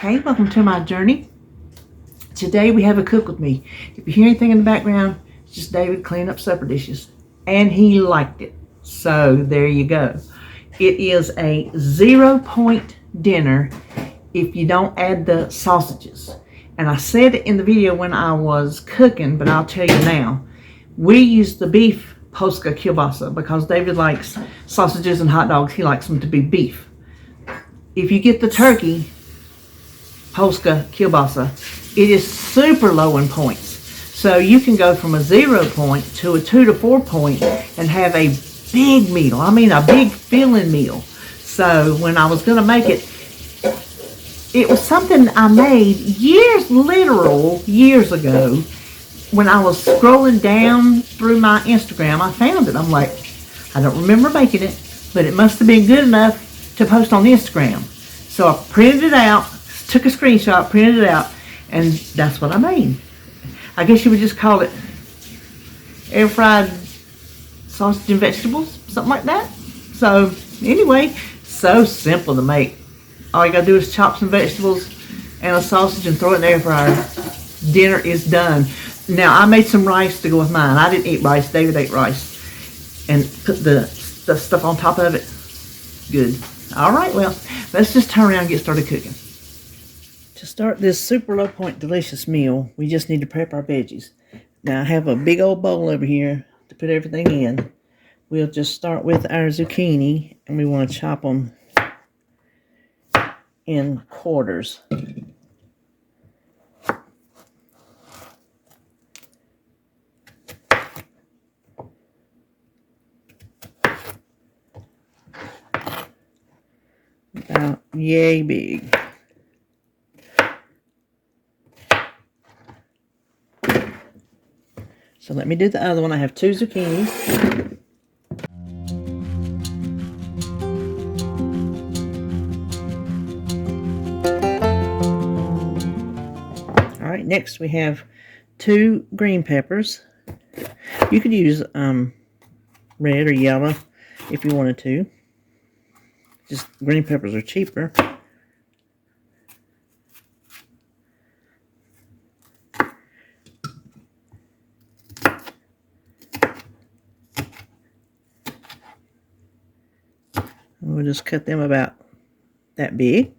Okay, welcome to my journey. Today we have a cook with me. If you hear anything in the background, it's just David cleaning up supper dishes. And he liked it. So there you go. It is a 0-point dinner if you don't add the sausages. And I said it in the video when I was cooking, but I'll tell you now. We use the beef Polska kielbasa because David likes sausages and hot dogs. He likes them to be beef. If you get the turkey Polska kielbasa, it is super low in points. So you can go from a 0 point to a 2 to 4 point and have a big meal. I mean a big filling meal. So when I was gonna make it, it was something I made literal years ago. When I was scrolling down through my Instagram, I found it. I'm like, I don't remember making it, but it must have been good enough to post on Instagram. So I printed it out, took a screenshot, printed it out, and that's what I made. I guess you would just call it air fried sausage and vegetables, something like that. So anyway, so simple to make. All you gotta do is chop some vegetables and a sausage and throw it in the air fryer. Dinner is done. Now I made some rice to go with mine. I didn't eat rice, David ate rice. And put the stuff on top of it. Good. All right, well, let's just turn around and get started cooking. To start this super low point delicious meal, we just need to prep our veggies. Now I have a big old bowl over here to put everything in. We'll just start with our zucchini, and we want to chop them in quarters. About yay big. So let me do the other one. I have 2 zucchinis. All right, next we have 2 green peppers. You could use red or yellow if you wanted to. Just green peppers are cheaper. We'll just cut them about that big.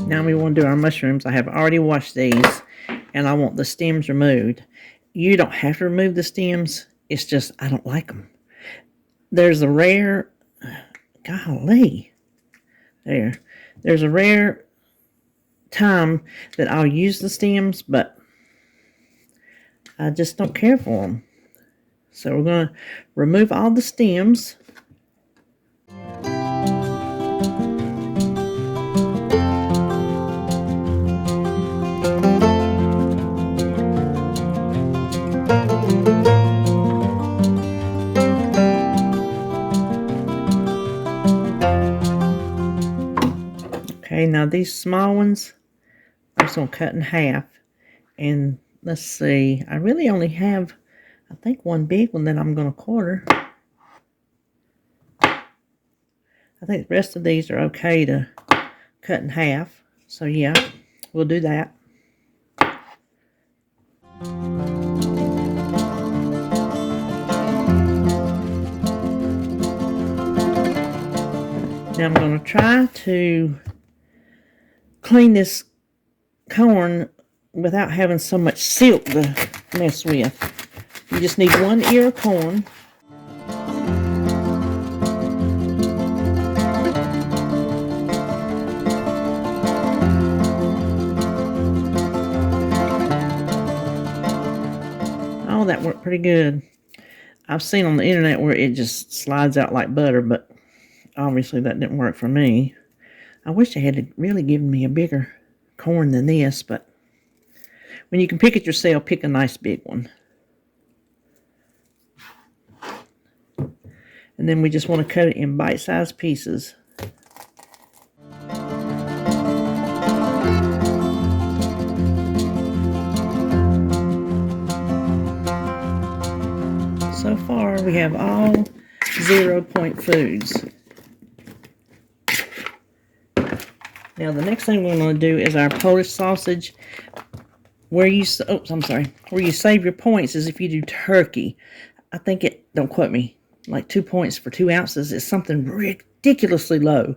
Now we want to do our mushrooms. I have already washed these, and I want the stems removed. You don't have to remove the stems. It's just I don't like them. There's a rare, golly, there's a rare time that I'll use the stems, but I just don't care for them. So we're going to remove all the stems. Okay, now these small ones, I'm just going to cut in half. And let's see, I really only have, I think, one big one that I'm going to quarter. I think the rest of these are okay to cut in half. So yeah, we'll do that. Now I'm going to try to clean this corn without having so much silk to mess with. You just need 1 ear of corn. Oh, that worked pretty good. I've seen on the internet where it just slides out like butter, but obviously that didn't work for me. I wish they had really given me a bigger corn than this, but when you can pick it yourself, pick a nice big one. And then we just want to cut it in bite-sized pieces. So far, we have all 0-point foods. Now, the next thing we're going to do is our Polish sausage. Where you save your points is if you do turkey. I think don't quote me, like 2 points for 2 ounces is something ridiculously low.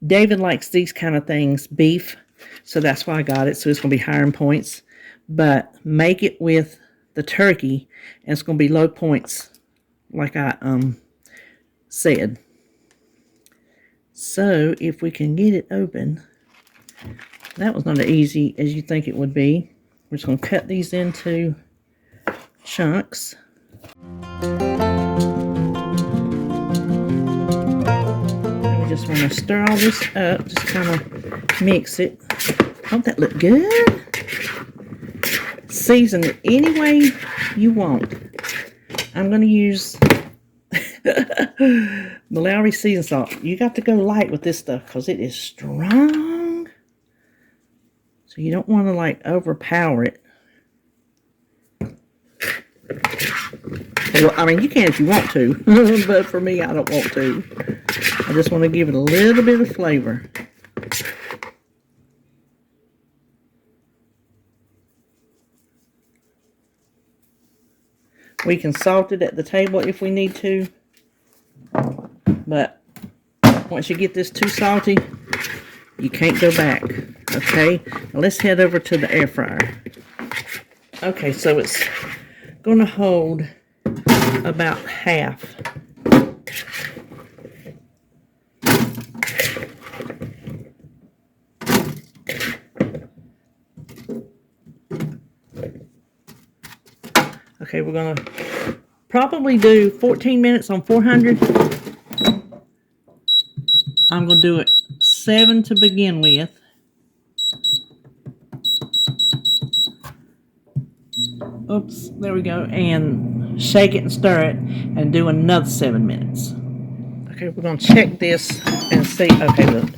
David likes these kind of things, beef, so that's why I got it. So it's going to be higher in points. But make it with the turkey, and it's going to be low points, like I said. So if we can get it open, that was not as easy as you think it would be. We're just going to cut these into chunks. And we just want to stir all this up, just kind of mix it. Don't that look good? Season it any way you want. I'm going to use the Lowry season salt. You got to go light with this stuff because it is strong. So you don't want to like overpower it. Well, I mean, you can if you want to, but for me, I don't want to. I just want to give it a little bit of flavor. We can salt it at the table if we need to, but once you get this too salty, you can't go back. Okay, now let's head over to the air fryer. Okay, so it's going to hold about half. Okay, we're going to probably do 14 minutes on 400. I'm going to do it 7 to begin with. Oops, there we go. And shake it and stir it and do another 7 minutes. Okay, we're going to check this and see. Okay, the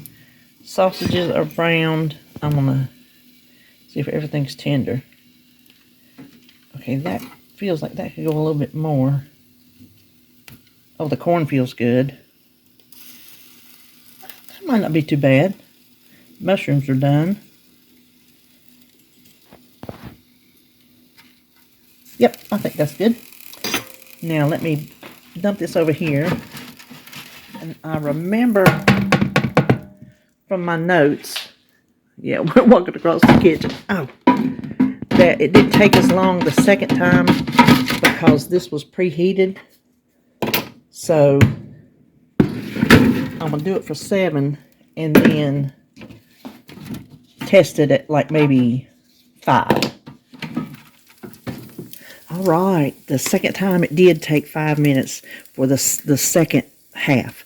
sausages are browned. I'm going to see if everything's tender. Okay, that feels like that could go a little bit more. Oh, the corn feels good. That might not be too bad. Mushrooms are done. Yep, I think that's good. Now let me dump this over here. And I remember from my notes, yeah, we're walking across the kitchen. Oh, that it didn't take as long the second time because this was preheated. So I'm going to do it for 7 and then test it at like maybe 5. All right, the second time it did take 5 minutes for the second half.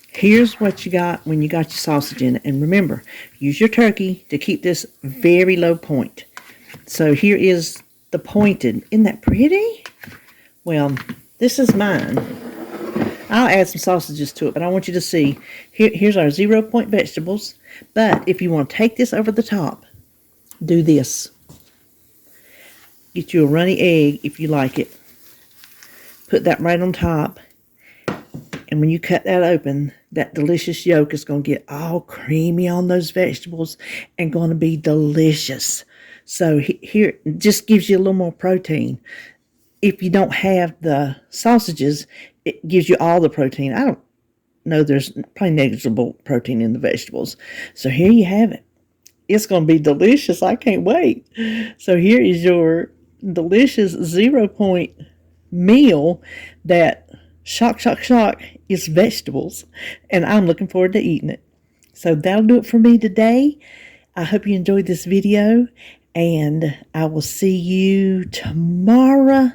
Here's what you got when you got your sausage in it. And remember, use your turkey to keep this very low point. So here is the pointed. Isn't that pretty? Well, this is mine. I'll add some sausages to it, but I want you to see. Here's our 0-point vegetables. But if you want to take this over the top, do this. Get you a runny egg if you like it. Put that right on top. And when you cut that open, that delicious yolk is going to get all creamy on those vegetables and going to be delicious. So here, it just gives you a little more protein. If you don't have the sausages, it gives you all the protein. I don't know, there's probably negligible protein in the vegetables. So here you have it. It's going to be delicious. I can't wait. So here is your delicious 0-point meal that, shock, is vegetables. And I'm looking forward to eating it. So that'll do it for me today. I hope you enjoyed this video. And I will see you tomorrow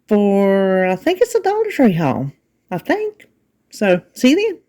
for, I think it's a Dollar Tree haul. I think. So, see you then.